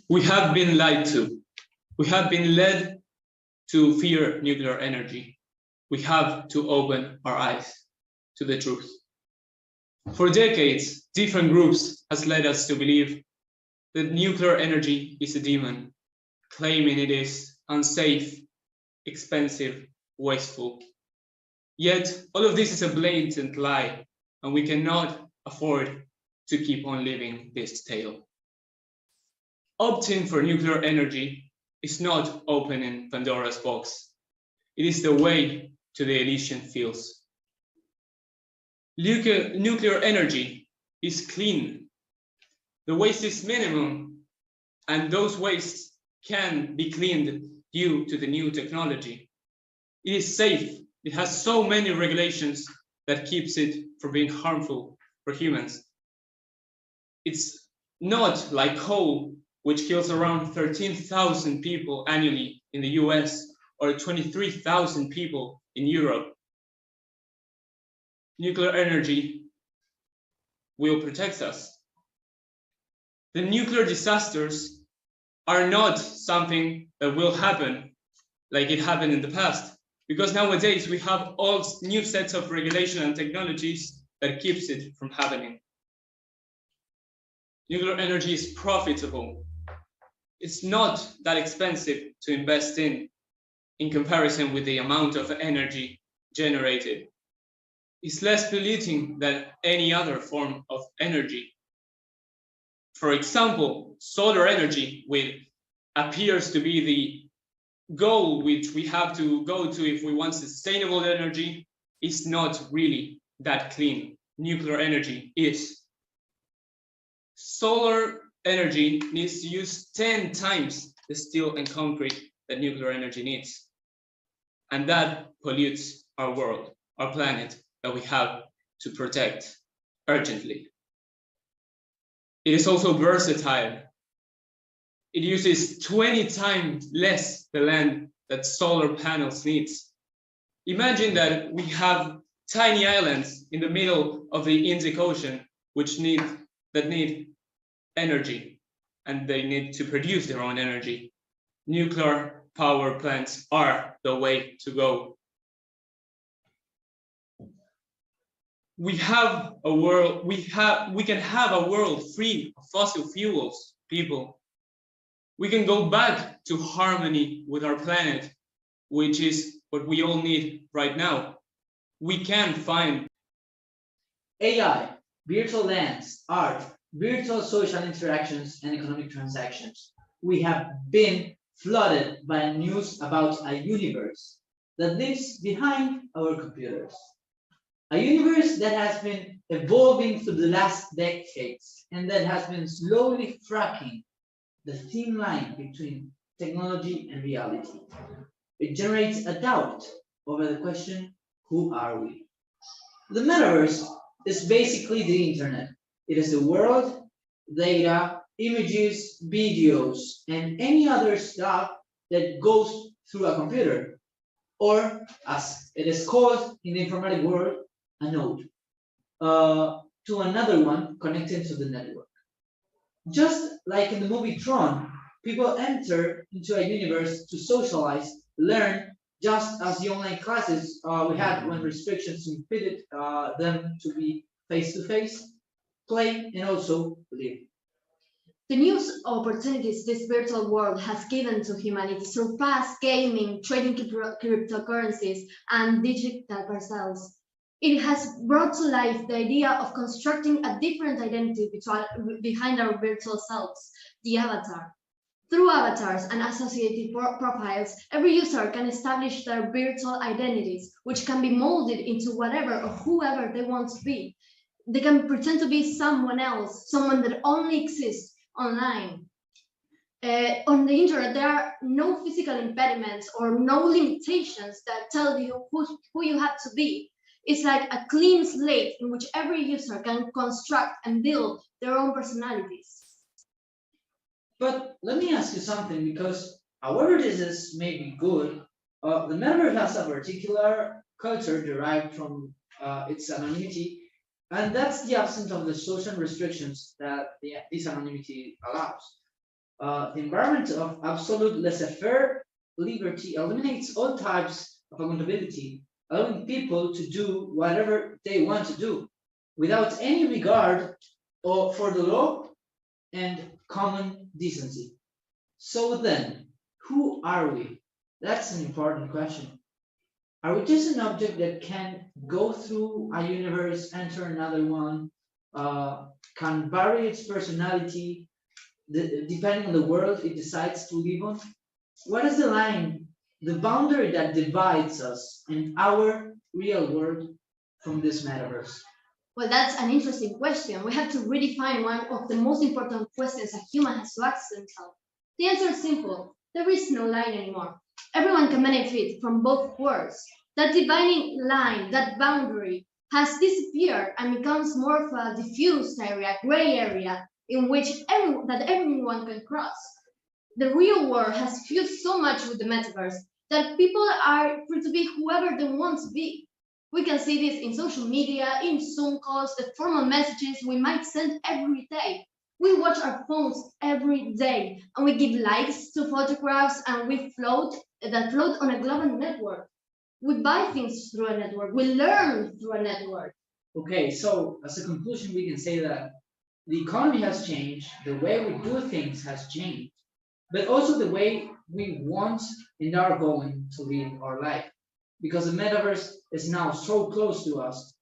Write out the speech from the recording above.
We have been lied to. We have been led to fear nuclear energy. We have to open our eyes to the truth. For decades, different groups has led us to believe that nuclear energy is a demon, claiming it is unsafe, expensive, wasteful. Yet, all of this is a blatant lie, and we cannot afford to keep on living this tale. Opting for nuclear energy is not opening Pandora's box. It is the way to the Elysian fields. Nuclear energy is clean. The waste is minimum, and those wastes can be cleaned due to the new technology. It is safe. It has so many regulations that keeps it from being harmful for humans. It's not like coal, which kills around 13,000 people annually in the US or 23,000 people in Europe. Nuclear energy will protect us. The nuclear disasters are not something that will happen like it happened in the past, because nowadays we have all new sets of regulation and technologies that keeps it from happening. Nuclear energy is profitable. It's not that expensive to invest in comparison with the amount of energy generated. It's less polluting than any other form of energy. For example, solar energy, which appears to be the goal which we have to go to if we want sustainable energy, is not really that clean. Nuclear energy is. Solar energy needs to use 10 times the steel and concrete that nuclear energy needs. And that pollutes our world, our planet, that we have to protect urgently. It is also versatile. It uses 20 times less the land that solar panels needs. Imagine that we have tiny islands in the middle of the Indic Ocean that need energy, and they need to produce their own energy. Nuclear power plants are the way to go. We can have a world free of fossil fuels, people. We can go back to harmony with our planet, which is what we all need right now. We can find AI, virtual lands, art, virtual social interactions, and economic transactions. We have been flooded by news about a universe that lives behind our computers. A universe that has been evolving through the last decades and that has been slowly fracking the thin line between technology and reality. It generates a doubt over the question, who are we? The metaverse is basically the internet. It is the world, data, images, videos, and any other stuff that goes through a computer, or as it is called in the informatic world, a node, to another one connected to the network. Just like in the movie Tron, people enter into a universe to socialize, learn, just as the online classes we had when restrictions impeded them to be face-to-face, play, and also live. The new opportunities this virtual world has given to humanity surpass gaming, trading cryptocurrencies, and digital parcels. It has brought to life the idea of constructing a different identity behind our virtual selves, the avatar. Through avatars and associated profiles, every user can establish their virtual identities, which can be molded into whatever or whoever they want to be. They can pretend to be someone else, someone that only exists online. On the internet, there are no physical impediments or no limitations that tell you who you have to be. It's like a clean slate in which every user can construct and build their own personalities. But let me ask you something, because however this is maybe good, the metaverse has a particular culture derived from its anonymity, and that's the absence of the social restrictions that this anonymity allows. The environment of absolute laissez-faire liberty eliminates all types of accountability, allowing people to do whatever they want to do without any regard for the law and common decency. So then, who are we? That's an important question. Are we just an object that can go through a universe, enter another one, can vary its personality depending on the world it decides to live on? What is the line, the boundary that divides us and our real world from this metaverse? Well, that's an interesting question. We have to redefine one of the most important questions a human has to ask themselves. The answer is simple. There is no line anymore. Everyone can benefit from both worlds. That dividing line, that boundary, has disappeared and becomes more of a diffused area, gray area, in which everyone can cross. The real world has fused so much with the metaverse that people are free to be whoever they want to be. We can see this in social media, in Zoom calls, the formal messages we might send every day. We watch our phones every day and we give likes to photographs and we float on a global network. We buy things through a network, we learn through a network. Okay, so as a conclusion, we can say that the economy has changed, the way we do things has changed, but also the way we want and are going to live our life. Because the metaverse is now so close to us